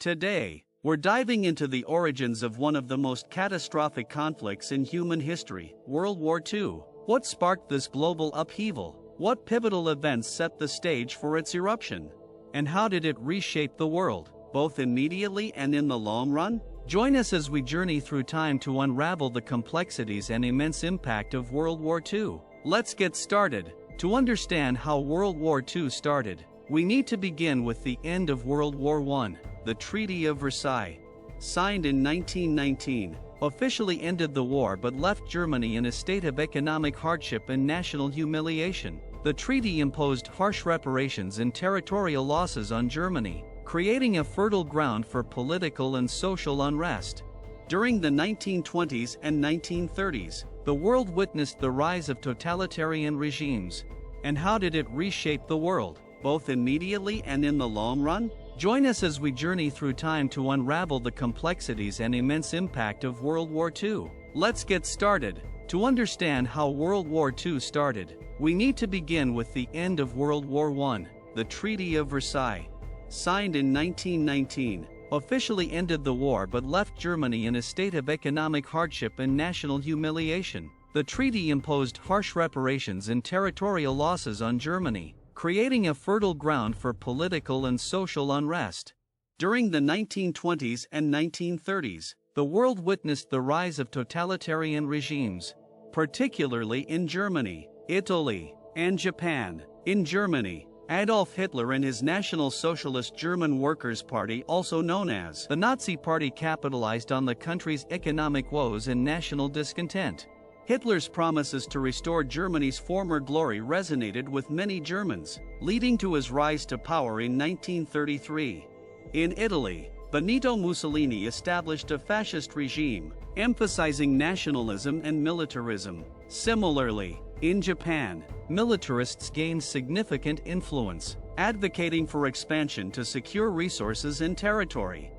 Today, we're diving into the origins of one of the most catastrophic conflicts in human history, World War II. What sparked this global upheaval? What pivotal events set the stage for its eruption? And how did it reshape the world, both immediately and in the long run? Join us as we journey through time to unravel the complexities and immense impact of World War II. Let's get started. To understand how World War II started, we need to begin with the end of World War I. The Treaty of Versailles, signed in 1919, officially ended the war but left Germany in a state of economic hardship and national humiliation. The treaty imposed harsh reparations and territorial losses on Germany, creating a fertile ground for political and social unrest. During the 1920s and 1930s, the world witnessed the rise of totalitarian regimes. And how did it reshape the world, both immediately and in the long run? Join us as we journey through time to unravel the complexities and immense impact of World War II. Let's get started. To understand how World War II started, we need to begin with the end of World War I. The Treaty of Versailles, signed in 1919, officially ended the war but left Germany in a state of economic hardship and national humiliation. The treaty imposed harsh reparations and territorial losses on Germany, creating a fertile ground for political and social unrest. During the 1920s and 1930s, the world witnessed the rise of totalitarian regimes, particularly in Germany, Italy, and Japan. In Germany, Adolf Hitler and his National Socialist German Workers' Party, also known as the Nazi Party, capitalized on the country's economic woes and national discontent. Hitler's promises to restore Germany's former glory resonated with many Germans, leading to his rise to power in 1933. In Italy, Benito Mussolini established a fascist regime, emphasizing nationalism and militarism. Similarly, in Japan, militarists gained significant influence, advocating for expansion to secure resources and territory.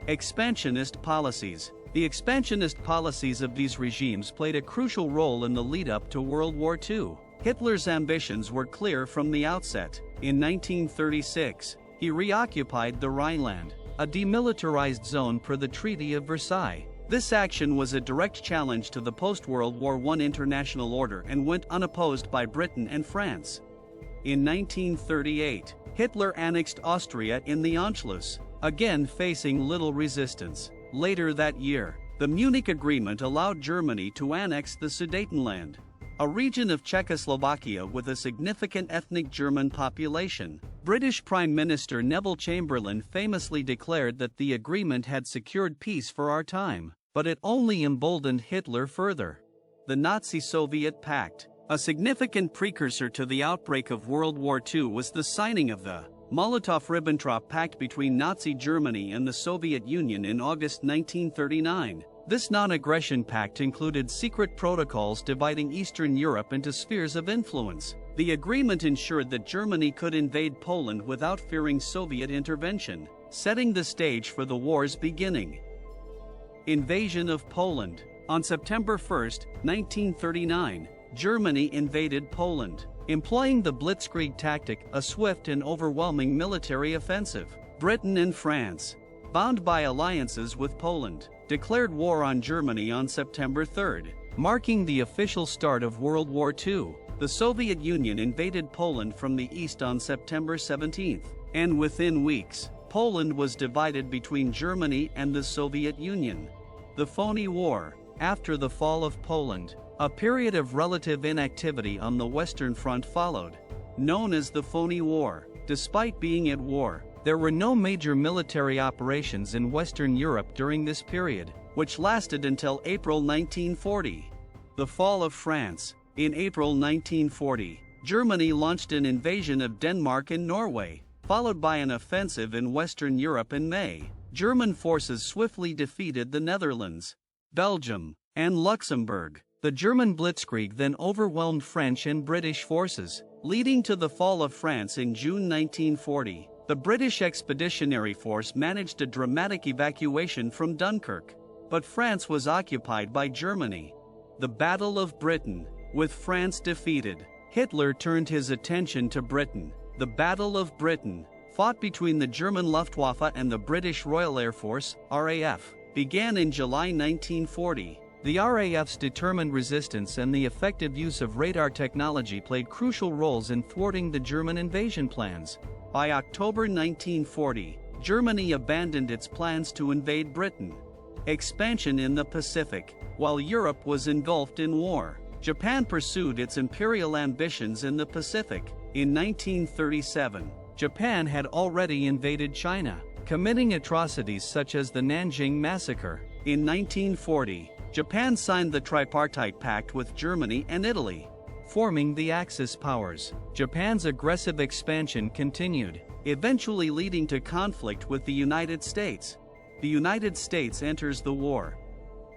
Expansionist policies. The expansionist policies of these regimes played a crucial role in the lead-up to World War II. Hitler's ambitions were clear from the outset. In 1936, he reoccupied the Rhineland, a demilitarized zone per the Treaty of Versailles. This action was a direct challenge to the post-World War I international order and went unopposed by Britain and France. In 1938, Hitler annexed Austria in the Anschluss, again facing little resistance. Later that year, the Munich Agreement allowed Germany to annex the Sudetenland, a region of Czechoslovakia with a significant ethnic German population. British Prime Minister Neville Chamberlain famously declared that the agreement had secured peace for our time, but it only emboldened Hitler further. The Nazi-Soviet Pact, a significant precursor to the outbreak of World War II, was the signing of the Molotov-Ribbentrop Pact between Nazi Germany and the Soviet Union in August 1939. This non-aggression pact included secret protocols dividing Eastern Europe into spheres of influence. The agreement ensured that Germany could invade Poland without fearing Soviet intervention, setting the stage for the war's beginning. Invasion of Poland. On September 1, 1939, Germany invaded Poland, employing the Blitzkrieg tactic, a swift and overwhelming military offensive. Britain and France, bound by alliances with Poland, declared war on Germany on September 3, marking the official start of World War II. The Soviet Union invaded Poland from the east on September 17, and within weeks, Poland was divided between Germany and the Soviet Union. The Phony War. After the fall of Poland, a period of relative inactivity on the Western Front followed, known as the Phony War. Despite being at war, there were no major military operations in Western Europe during this period, which lasted until April 1940. The fall of France. In April 1940, Germany launched an invasion of Denmark and Norway, followed by an offensive in Western Europe in May. German forces swiftly defeated the Netherlands, Belgium, and Luxembourg. The German Blitzkrieg then overwhelmed French and British forces, leading to the fall of France in June 1940. The British Expeditionary Force managed a dramatic evacuation from Dunkirk, but France was occupied by Germany. The Battle of Britain. With France defeated, Hitler turned his attention to Britain. The Battle of Britain, fought between the German Luftwaffe and the British Royal Air Force, RAF, began in July 1940. The RAF's determined resistance and the effective use of radar technology played crucial roles in thwarting the German invasion plans. By October 1940, Germany abandoned its plans to invade Britain. Expansion in the Pacific. While Europe was engulfed in war, Japan pursued its imperial ambitions in the Pacific. In 1937, Japan had already invaded China, committing atrocities such as the Nanjing Massacre. In 1940, Japan signed the Tripartite Pact with Germany and Italy, forming the Axis powers. Japan's aggressive expansion continued, eventually leading to conflict with the United States. The United States enters the war.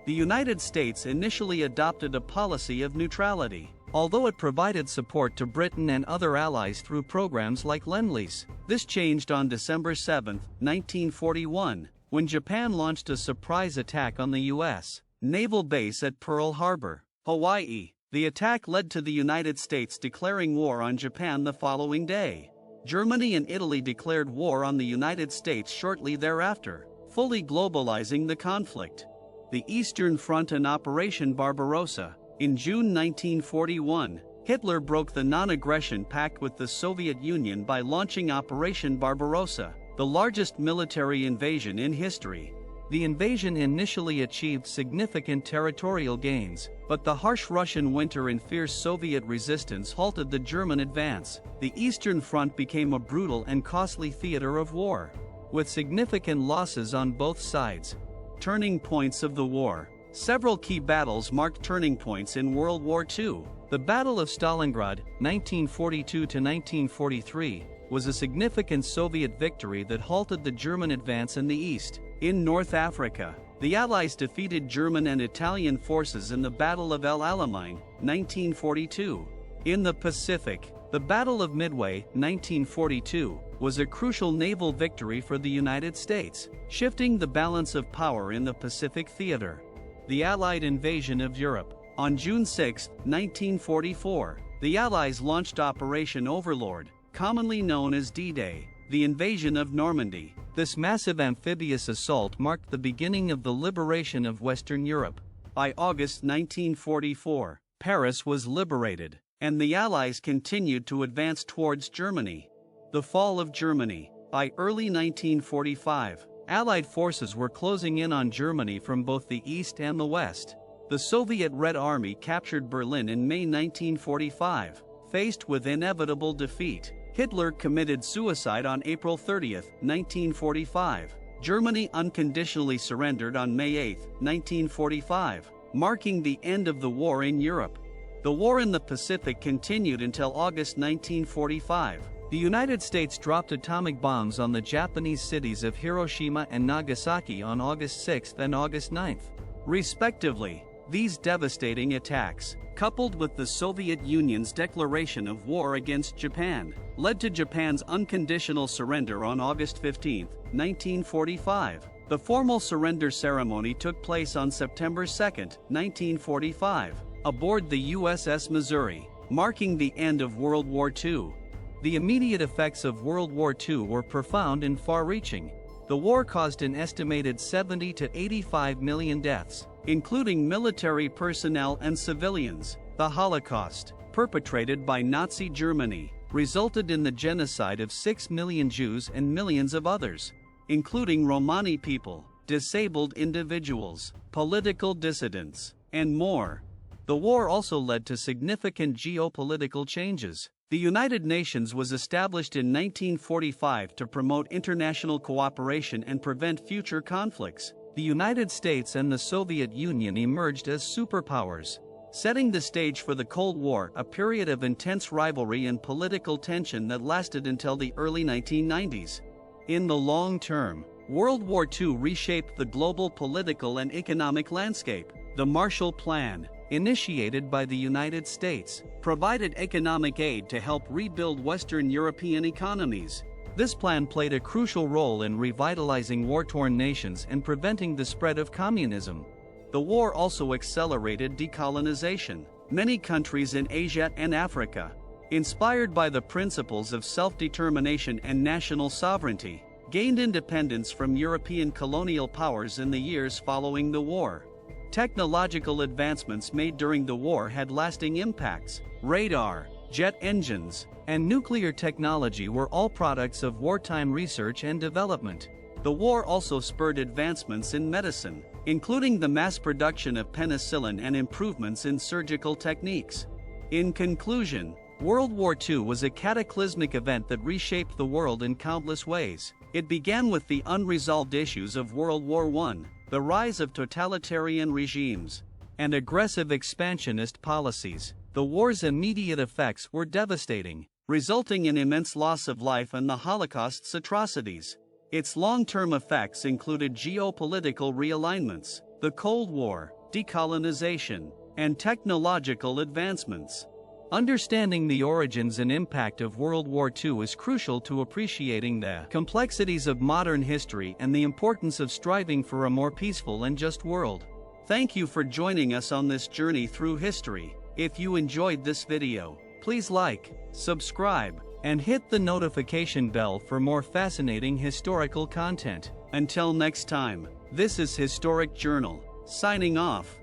The United States initially adopted a policy of neutrality, although it provided support to Britain and other allies through programs like Lend-Lease. This changed on December 7, 1941, when Japan launched a surprise attack on the U.S. naval base at Pearl Harbor, Hawaii. The attack led to the United States declaring war on Japan the following day. Germany and Italy declared war on the United States shortly thereafter, fully globalizing the conflict. The Eastern Front and Operation Barbarossa. In June 1941, Hitler broke the non-aggression pact with the Soviet Union by launching Operation Barbarossa, the largest military invasion in history. The invasion initially achieved significant territorial gains, but the harsh Russian winter and fierce Soviet resistance halted the German advance. The Eastern Front became a brutal and costly theater of war, with significant losses on both sides. Turning points of the war. Several key battles marked turning points in World War II. The Battle of Stalingrad, 1942–1943, was a significant Soviet victory that halted the German advance in the east. In North Africa, the Allies defeated German and Italian forces in the Battle of El Alamein, 1942. In the Pacific, the Battle of Midway, 1942, was a crucial naval victory for the United States, shifting the balance of power in the Pacific theater. The Allied invasion of Europe. On June 6, 1944, the Allies launched Operation Overlord, commonly known as D-Day, the invasion of Normandy. This massive amphibious assault marked the beginning of the liberation of Western Europe. By August 1944, Paris was liberated, and the Allies continued to advance towards Germany. The fall of Germany. By early 1945, Allied forces were closing in on Germany from both the east and the west. The Soviet Red Army captured Berlin in May 1945. Faced with inevitable defeat, Hitler committed suicide on April 30, 1945. Germany unconditionally surrendered on May 8, 1945, marking the end of the war in Europe. The war in the Pacific continued until August 1945. The United States dropped atomic bombs on the Japanese cities of Hiroshima and Nagasaki on August 6 and August 9, respectively. These devastating attacks, coupled with the Soviet Union's declaration of war against Japan, led to Japan's unconditional surrender on August 15, 1945. The formal surrender ceremony took place on September 2, 1945, aboard the USS Missouri, marking the end of World War II. The immediate effects of World War II were profound and far-reaching. The war caused an estimated 70 to 85 million deaths, including military personnel and civilians. The Holocaust, perpetrated by Nazi Germany, resulted in the genocide of 6 million Jews and millions of others, including Romani people, disabled individuals, political dissidents, and more. The war also led to significant geopolitical changes. The United Nations was established in 1945 to promote international cooperation and prevent future conflicts. The United States and the Soviet Union emerged as superpowers, setting the stage for the Cold War, a period of intense rivalry and political tension that lasted until the early 1990s. In the long term, World War II reshaped the global political and economic landscape. The Marshall Plan, initiated by the United States, provided economic aid to help rebuild Western European economies. This plan played a crucial role in revitalizing war-torn nations and preventing the spread of communism. The war also accelerated decolonization. Many countries in Asia and Africa, inspired by the principles of self-determination and national sovereignty, gained independence from European colonial powers in the years following the war. Technological advancements made during the war had lasting impacts. Radar, jet engines, and nuclear technology were all products of wartime research and development. The war also spurred advancements in medicine, including the mass production of penicillin and improvements in surgical techniques. In conclusion, World War II was a cataclysmic event that reshaped the world in countless ways. It began with the unresolved issues of World War I, the rise of totalitarian regimes, and aggressive expansionist policies. The war's immediate effects were devastating, resulting in immense loss of life and the Holocaust's atrocities. Its long-term effects included geopolitical realignments, the Cold War, decolonization, and technological advancements. Understanding the origins and impact of World War II is crucial to appreciating the complexities of modern history and the importance of striving for a more peaceful and just world. Thank you for joining us on this journey through history. If you enjoyed this video, please like, subscribe, and hit the notification bell for more fascinating historical content. Until next time, this is Historic Journal, signing off.